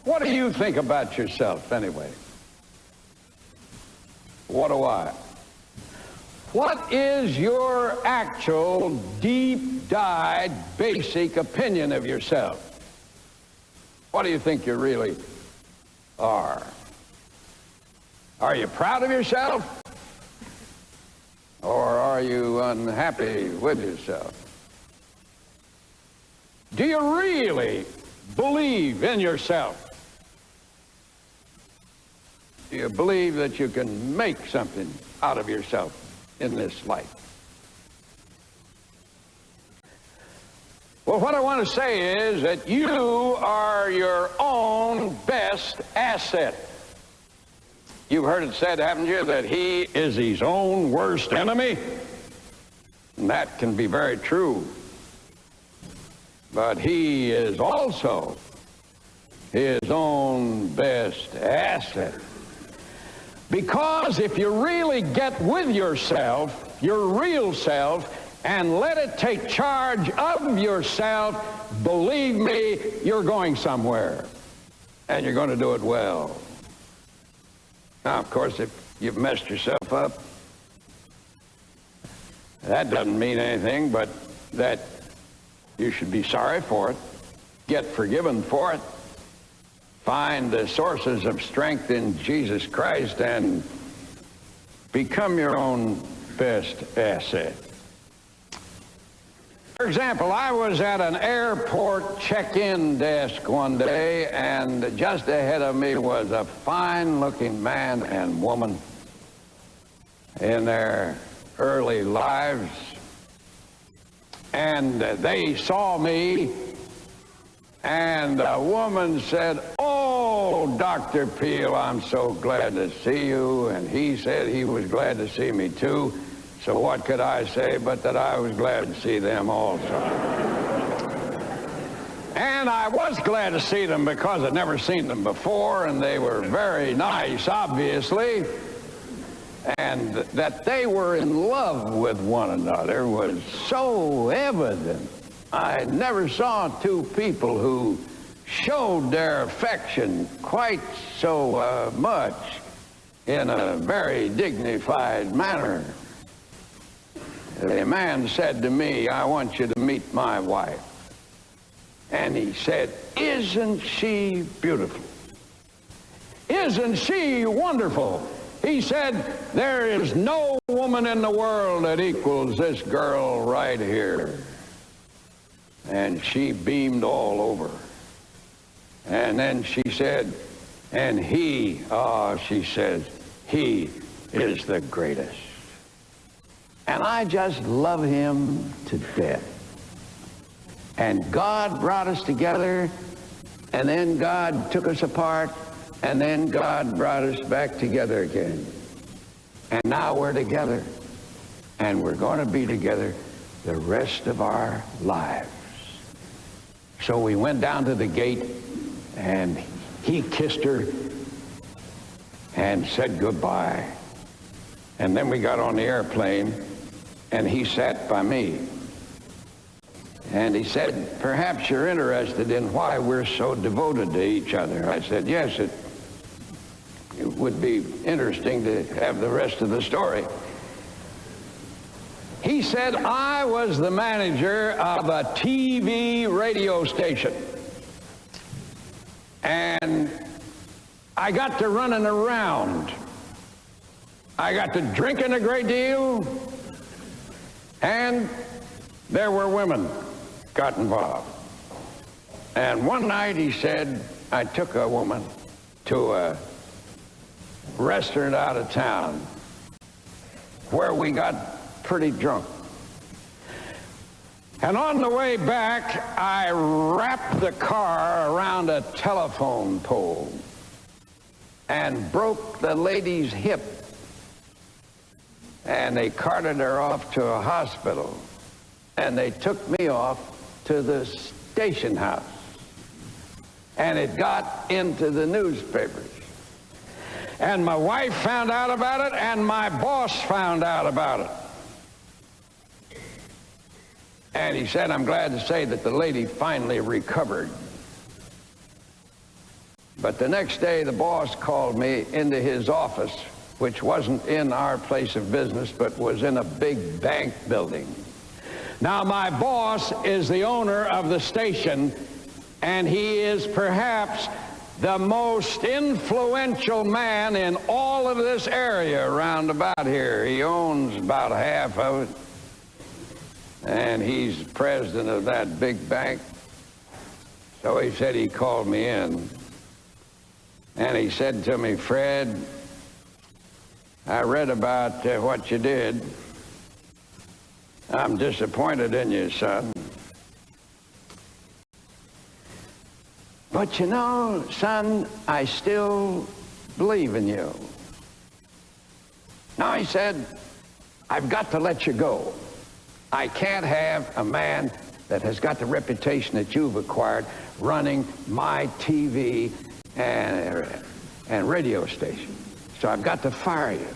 What do you think about yourself, anyway? What do I? What is your actual, deep-dyed, basic opinion of yourself? What do you think you really are? Are you proud of yourself? Or are you unhappy with yourself? Do you really believe in yourself? Do you believe that you can make something out of yourself in this life? Well, what I want to say is that you are your own best asset. You've heard it said, haven't you, that he is his own worst enemy? And that can be very true. But he is also his own best asset. Because if you really get with yourself, your real self, and let it take charge of yourself, believe me, you're going somewhere. And you're going to do it well. Now, of course, if you've messed yourself up, that doesn't mean anything but that you should be sorry for it, get forgiven for it, find the sources of strength in Jesus Christ, and become your own best asset. For example, I was at an airport check-in desk one day, and just ahead of me was a fine-looking man and woman in their early lives. And they saw me, and the woman said, "Oh, Dr. Peale, I'm so glad to see you." And he said he was glad to see me too. So what could I say but that I was glad to see them also? And I was glad to see them because I'd never seen them before, and they were very nice, obviously. And that they were in love with one another was so evident. I never saw two people who showed their affection quite so much in a very dignified manner. The man said to me, "I want you to meet my wife." And he said, "Isn't she beautiful? Isn't she wonderful?" He said, "There is no woman in the world that equals this girl right here." And she beamed all over. And then she said, "And he," she says, "he is the greatest." And I just love him to death. And God brought us together, and then God took us apart, and then God brought us back together again. And now we're together, and we're going to be together the rest of our lives. So we went down to the gate, and he kissed her and said goodbye. And then we got on the airplane, and he sat by me. And he said, "Perhaps you're interested in why we're so devoted to each other." I said, "Yes, it would be interesting to have the rest of the story." He said, "I was the manager of a TV radio station. And I got to running around. I got to drinking a great deal. And there were women got involved. And one night," he said, "I took a woman to a restaurant out of town where we got pretty drunk. And on the way back, I wrapped the car around a telephone pole and broke the lady's hip. And they carted her off to a hospital. And they took me off to the station house. And it got into the newspapers. And my wife found out about it, and my boss found out about it. And he said, "I'm glad to say that the lady finally recovered." But the next day, the boss called me into his office, which wasn't in our place of business, but was in a big bank building. Now, my boss is the owner of the station, and he is perhaps the most influential man in all of this area around about here. He owns about half of it, and he's president of that big bank. So he said he called me in, and he said to me, "Fred, I read about what you did. I'm disappointed in you, son. But you know, son, I still believe in you." Now, he said, "I've got to let you go. I can't have a man that has got the reputation that you've acquired running my TV and radio station. So I've got to fire you.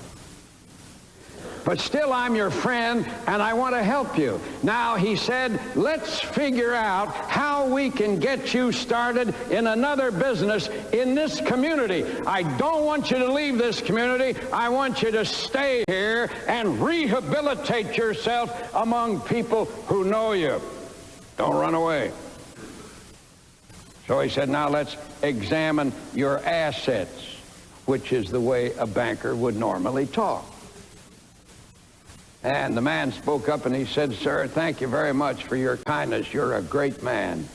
But still, I'm your friend, and I want to help you." Now, he said, "Let's figure out how we can get you started in another business in this community. I don't want you to leave this community. I want you to stay here and rehabilitate yourself among people who know you. Don't run away." So he said, "Now let's examine your assets," which is the way a banker would normally talk. And the man spoke up and he said, "Sir, thank you very much for your kindness. You're a great man."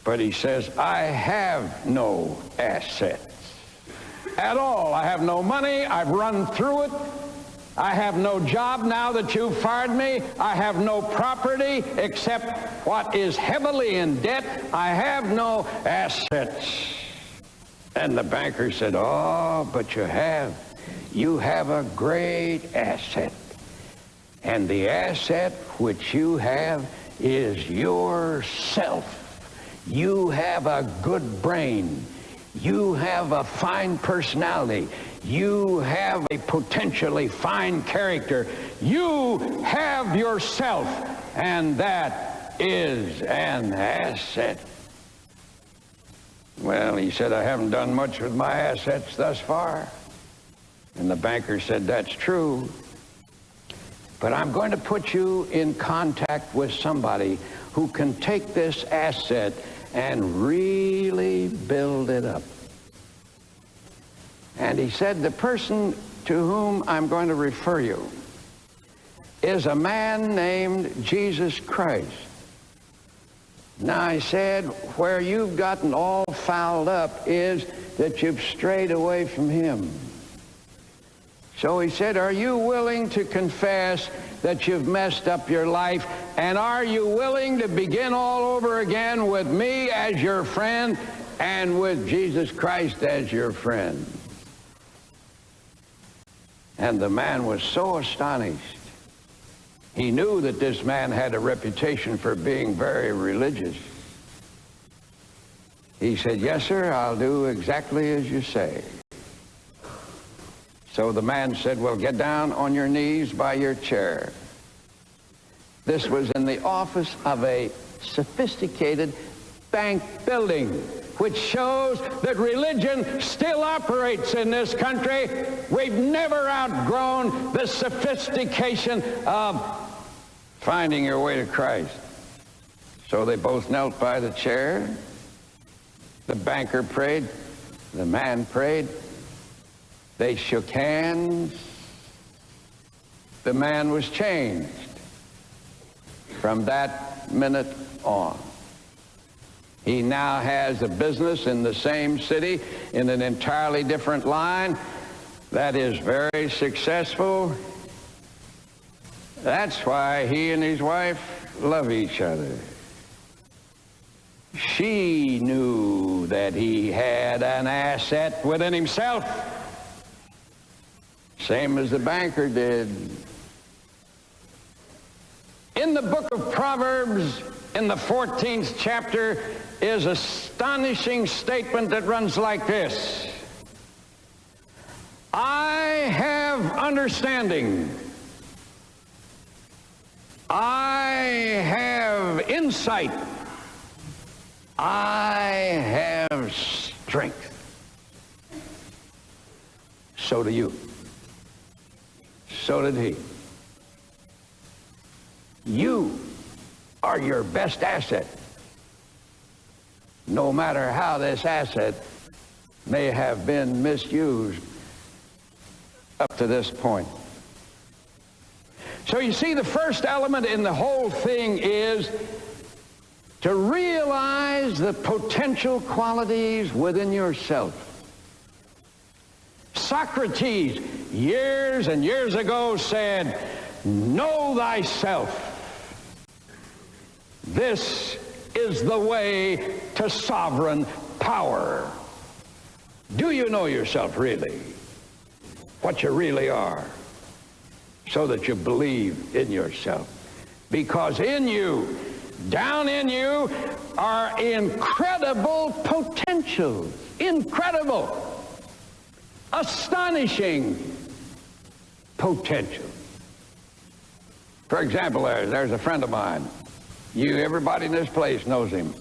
But he says, "I have no assets at all. I have no money. I've run through it. I have no job now that you've fired me. I have no property except what is heavily in debt. I have no assets." And the banker said, "Oh, but you have. You have a great asset. And the asset which you have is yourself. You have a good brain. You have a fine personality. You have a potentially fine character. You have yourself, and that is an asset." Well, he said, "I haven't done much with my assets thus far." And the banker said, "That's true, but I'm going to put you in contact with somebody who can take this asset and really build it up." And he said, "The person to whom I'm going to refer you is a man named Jesus Christ." Now, I said, "Where you've gotten all fouled up is that you've strayed away from him." So he said, "Are you willing to confess that you've messed up your life? And are you willing to begin all over again with me as your friend and with Jesus Christ as your friend?" And the man was so astonished. He knew that this man had a reputation for being very religious. He said, "Yes, sir, I'll do exactly as you say." So the man said, "Well, get down on your knees by your chair." This was in the office of a sophisticated bank building, which shows that religion still operates in this country. We've never outgrown the sophistication of finding your way to Christ. So they both knelt by the chair. The banker prayed. The man prayed. They shook hands. The man was changed from that minute on. He now has a business in the same city in an entirely different line that is very successful. That's why he and his wife love each other. She knew that he had an asset within himself, same as the banker did. In the book of Proverbs, in the 14th chapter, is an astonishing statement that runs like this: "I have understanding. I have insight. I have have strength. So do you. So did he. You are your best asset, no matter how this asset may have been misused up to this point. So you see, the first element in the whole thing is to realize the potential qualities within yourself. Socrates, years and years ago, said, "Know thyself. This is the way to sovereign power." Do you know yourself really? What you really are? So that you believe in yourself. Because in you, down in you, are incredible potentials. Incredible. Astonishing potential. For example, there's a friend of mine. Everybody in this place knows him.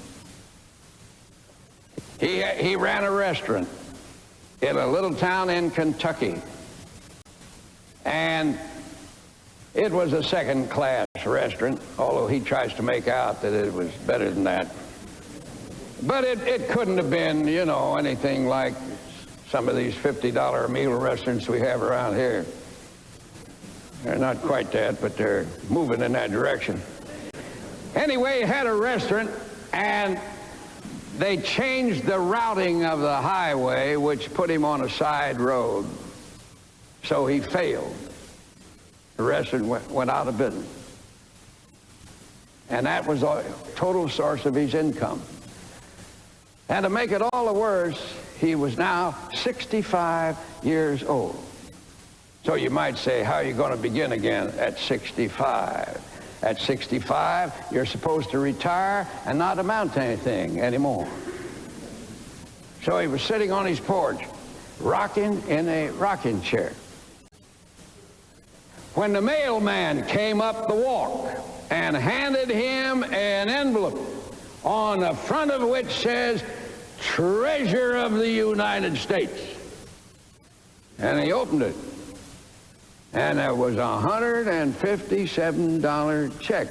He ran a restaurant in a little town in Kentucky. And it was a second-class restaurant, although he tries to make out that it was better than that. But it couldn't have been, anything like some of these $50 a meal restaurants we have around here. They're not quite that, but they're moving in that direction. Anyway, he had a restaurant, and they changed the routing of the highway, which put him on a side road. So he failed. The restaurant went out of business. And that was a total source of his income. And to make it all the worse, he was now 65 years old. So you might say, how are you going to begin again at 65? At 65, you're supposed to retire and not amount to anything anymore. So he was sitting on his porch, rocking in a rocking chair, when the mailman came up the walk and handed him an envelope on the front of which says, "Treasurer of the United States." And he opened it. And there was a $157 check,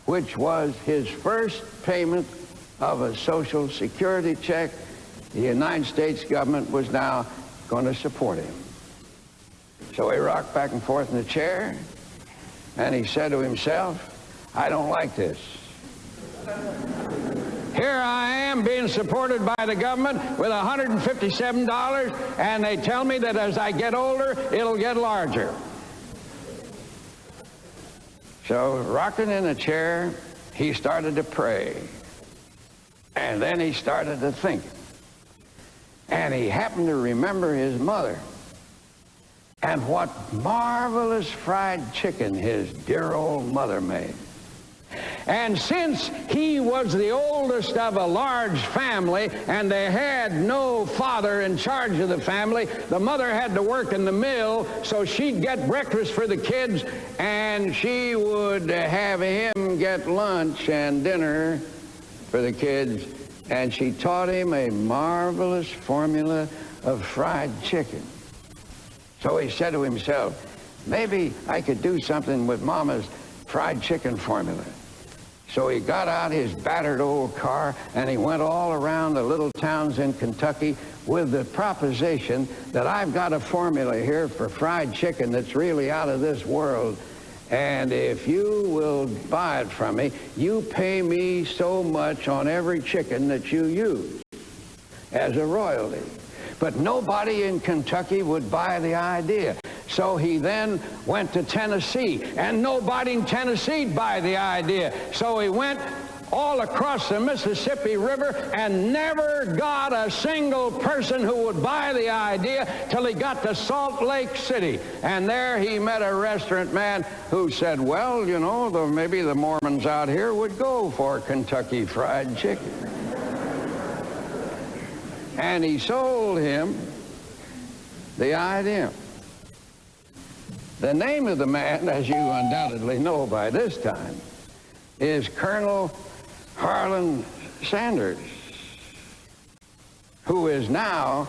which was his first payment of a Social Security check. The United States government was now going to support him. So he rocked back and forth in the chair, and he said to himself, "I don't like this. Here I am being supported by the government with $157, and they tell me that as I get older, it'll get larger." So, rocking in a chair, he started to pray. And then he started to think. And he happened to remember his mother. And what marvelous fried chicken his dear old mother made. And since he was the oldest of a large family and they had no father in charge of the family, the mother had to work in the mill, so she'd get breakfast for the kids and she would have him get lunch and dinner for the kids. And she taught him a marvelous formula of fried chicken. So he said to himself, maybe I could do something with Mama's fried chicken formula. So he got out his battered old car and he went all around the little towns in Kentucky with the proposition that I've got a formula here for fried chicken that's really out of this world. And if you will buy it from me, you pay me so much on every chicken that you use as a royalty. But nobody in Kentucky would buy the idea. So he then went to Tennessee, and nobody in Tennessee'd buy the idea. So he went all across the Mississippi River and never got a single person who would buy the idea till he got to Salt Lake City. And there he met a restaurant man who said, well, you know, maybe the Mormons out here would go for Kentucky Fried Chicken. And he sold him the idea. The name of the man, as you undoubtedly know by this time, is Colonel Harlan Sanders. who is now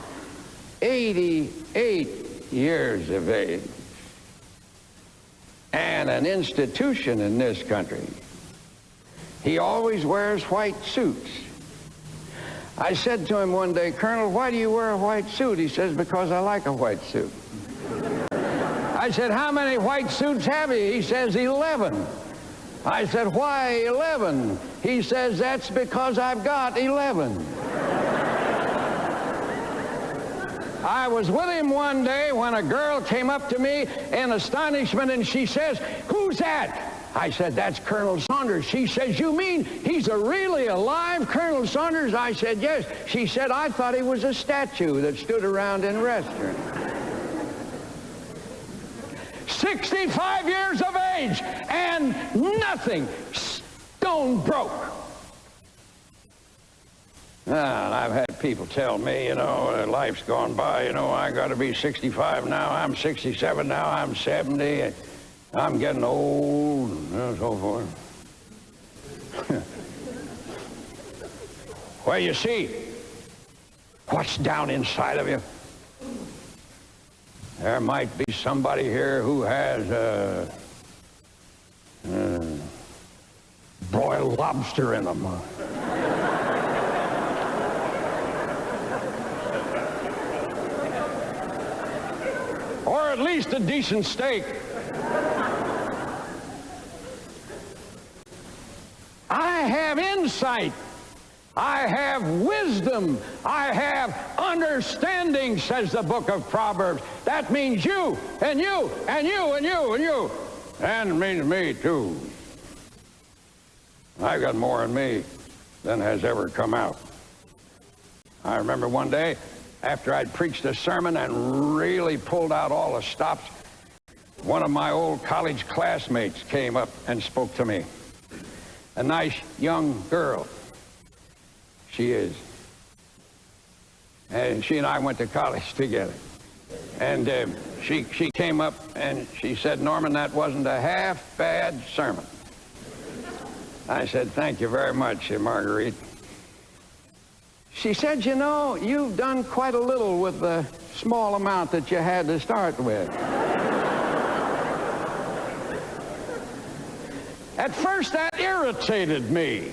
88 years of age, and an institution in this country. He always wears white suits. I said to him one day, "Colonel, why do you wear a white suit?" He says, "Because I like a white suit." I said, "How many white suits have you?" He says, 11. I said, "Why 11? He says, "That's because I've got 11. I was with him one day when a girl came up to me in astonishment and she says, "Who's that?" I said, "That's Colonel Saunders." She says, "You mean he's a really alive Colonel Saunders?" I said, "Yes." She said, "I thought he was a statue that stood around in restaurants." 65 years of age and nothing, stone broke. And I've had people tell me, life's gone by, I got to be 65 now, I'm 67 now, I'm 70, I'm getting old, and so forth. Well, you see, what's down inside of you? There might be somebody here who has broiled lobster in them. Or at least a decent steak. I have insight. I have wisdom. I have understanding, says the book of Proverbs. That means you, and you, and you, and you, and you. And it means me, too. I've got more in me than has ever come out. I remember one day, after I'd preached a sermon and really pulled out all the stops, one of my old college classmates came up and spoke to me. A nice young girl. She is. And she and I went to college together. And she came up and she said, "Norman, that wasn't a half bad sermon." I said, "Thank you very much, Marguerite." She said, "You've done quite a little with the small amount that you had to start with." At first, that irritated me.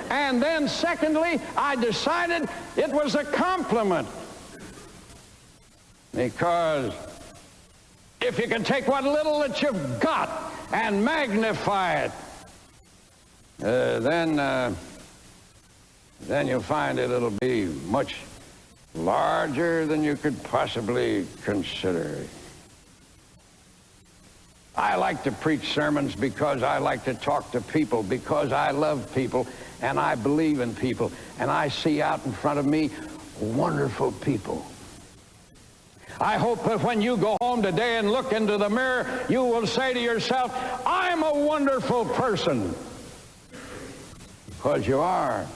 And then, secondly, I decided it was a compliment. Because if you can take what little that you've got and magnify it, then you'll find it'll be much larger than you could possibly consider. I like to preach sermons because I like to talk to people, because I love people and I believe in people, and I see out in front of me wonderful people. I hope that when you go home today and look into the mirror, you will say to yourself, "I'm a wonderful person." Because you are.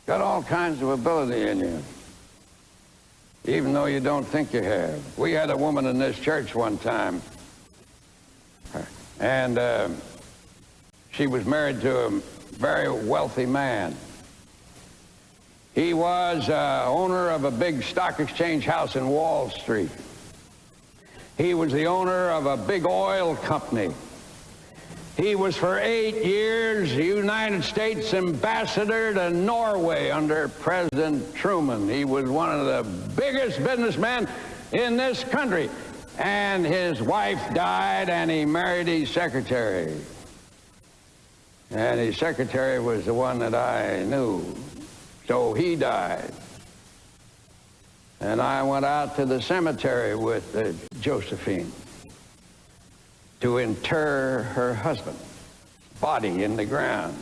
Got all kinds of ability in you, even though you don't think you have. We had a woman in this church one time, and she was married to a very wealthy man. He was owner of a big stock exchange house in Wall Street. He was the owner of a big oil company. He was for 8 years United States ambassador to Norway under President Truman. He was one of the biggest businessmen in this country. And his wife died, and he married his secretary. And his secretary was the one that I knew. So he died. And I went out to the cemetery with Josephine to inter her husband's body in the ground.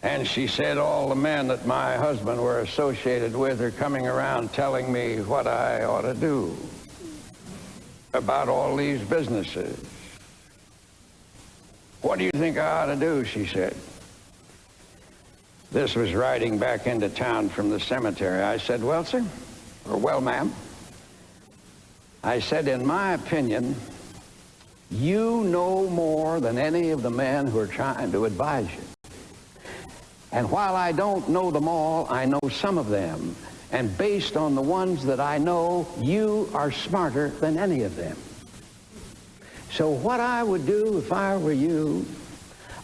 And she said, "All the men that my husband were associated with are coming around telling me what I ought to do about all these businesses. What do you think I ought to do?" she said. This was riding back into town from the cemetery. I said, "Well, sir," or "Well, ma'am," I said, "in my opinion, you know more than any of the men who are trying to advise you. And while I don't know them all, I know some of them. And based on the ones that I know, you are smarter than any of them. So what I would do if I were you,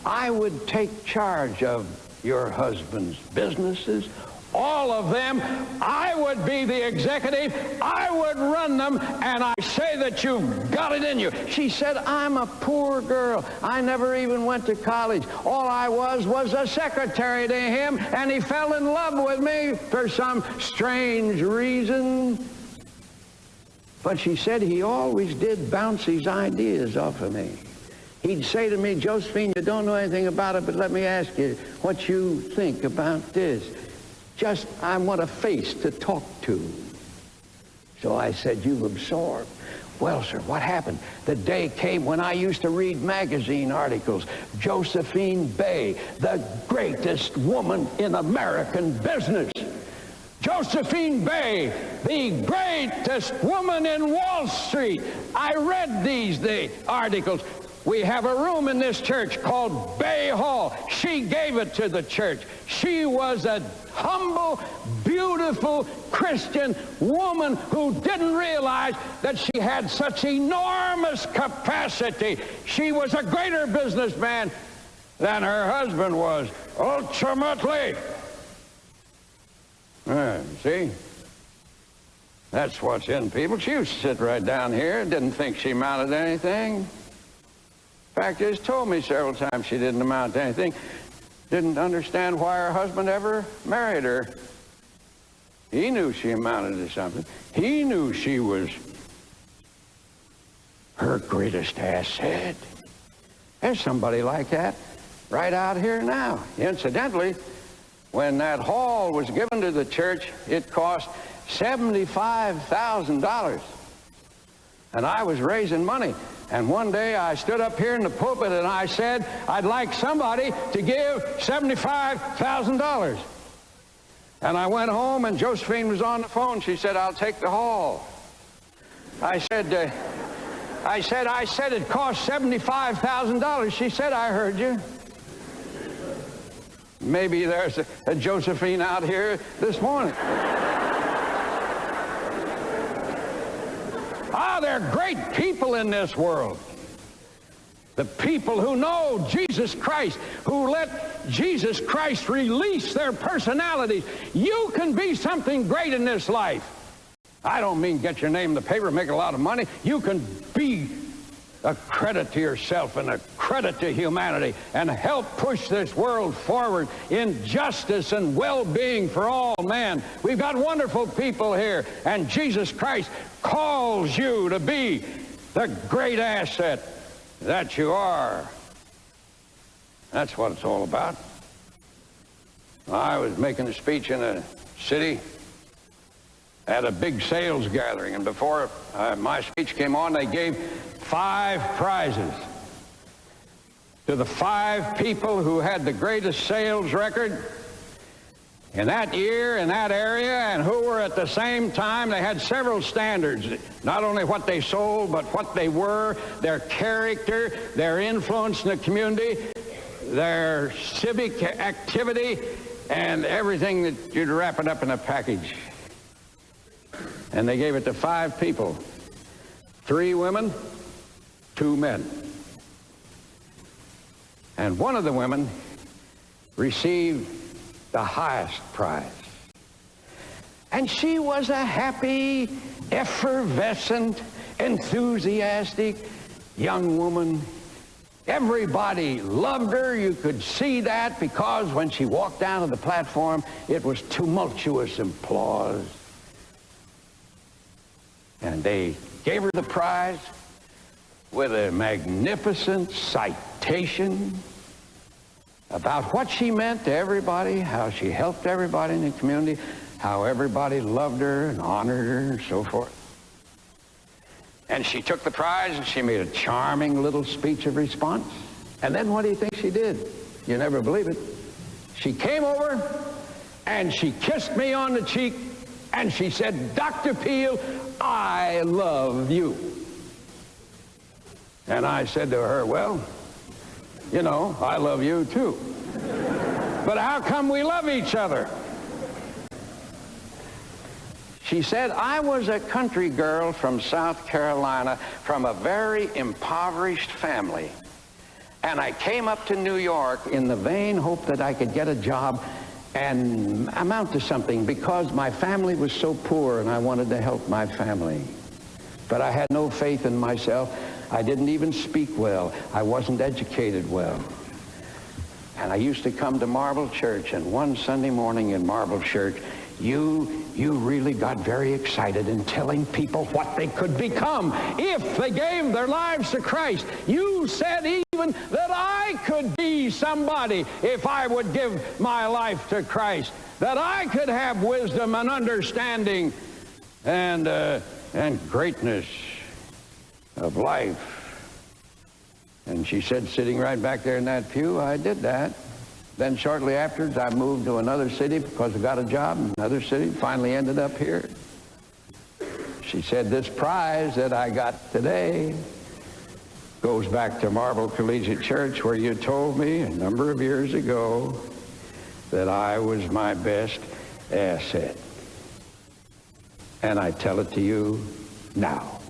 I would take charge of your husband's businesses, all of them. I would be the executive. I would run them, and I say that you've got it in you. She said, I'm a poor girl. I never even went to college. All I was a secretary to him, and he fell in love with me for some strange reason. But she said he always did bounce his ideas off of me. He'd say to me, Josephine, you don't know anything about it, but let me ask you what you think about this. Just, I want a face to talk to. So I said, you've absorbed. Well, sir, what happened? The day came when I used to read magazine articles. Josephine Bay, the greatest woman in American business. Josephine Bay, the greatest woman in Wall Street. I read the articles. We have a room in this church called Bay Hall. She gave it to the church. She was a humble, beautiful Christian woman who didn't realize that she had such enormous capacity. She was a greater businessman than her husband was, ultimately. See? That's what's in people. She used to sit right down here, didn't think she amounted to anything. Fact is, told me several times she didn't amount to anything. Didn't understand why her husband ever married her. He knew she amounted to something. He knew she was her greatest asset. There's somebody like that right out here now. Incidentally, when that hall was given to the church, it cost $75,000. And I was raising money. And one day I stood up here in the pulpit and I said, I'd like somebody to give $75,000. And I went home and Josephine was on the phone. She said, I'll take the hall. I said it cost $75,000. She said, I heard you. Maybe there's a Josephine out here this morning. There are great people in this world. The people who know Jesus Christ, who let Jesus Christ release their personalities. You can be something great in this life. I don't mean get your name in the paper, make a lot of money. You can be a credit to yourself and a credit to humanity and help push this world forward in justice and well-being for all men. We've got wonderful people here, and Jesus Christ calls you to be the great asset that you are. That's what it's all about. I was making a speech in a city at a big sales gathering, and before my speech came on, they gave 5 prizes to the 5 people who had the greatest sales record in that year, in that area, and who were at the same time, they had several standards, not only what they sold, but what they were, their character, their influence in the community, their civic activity, and everything that you'd wrap it up in a package. And they gave it to 5 people, 3 women, 2 men. And one of the women received the highest prize. And she was a happy, effervescent, enthusiastic young woman. Everybody loved her. You could see that because when she walked down to the platform, it was tumultuous applause. And they gave her the prize with a magnificent citation about what she meant to everybody, how she helped everybody in the community, how everybody loved her and honored her and so forth. And she took the prize and she made a charming little speech of response. And then what do you think she did? You never believe it. She came over and she kissed me on the cheek and she said, Dr. Peale, I love you. And I said to her, well, you know, I love you too. but how come we love each other? She said, I was a country girl from South Carolina, from a very impoverished family. And I came up to New York in the vain hope that I could get a job and amount to something because my family was so poor and I wanted to help my family. But I had no faith in myself. I didn't even speak well. I wasn't educated well. And I used to come to Marble Church, and one Sunday morning in Marble Church, you really got very excited in telling people what they could become if they gave their lives to Christ. You said even that I could be somebody if I would give my life to Christ, that I could have wisdom and understanding and greatness of life. And she said, sitting right back there in that pew, I did that. Then shortly afterwards, I moved to another city because I got a job in another city, finally ended up here. She said, this prize that I got today goes back to Marble Collegiate Church, where you told me a number of years ago that I was my best asset. And I tell it to you now.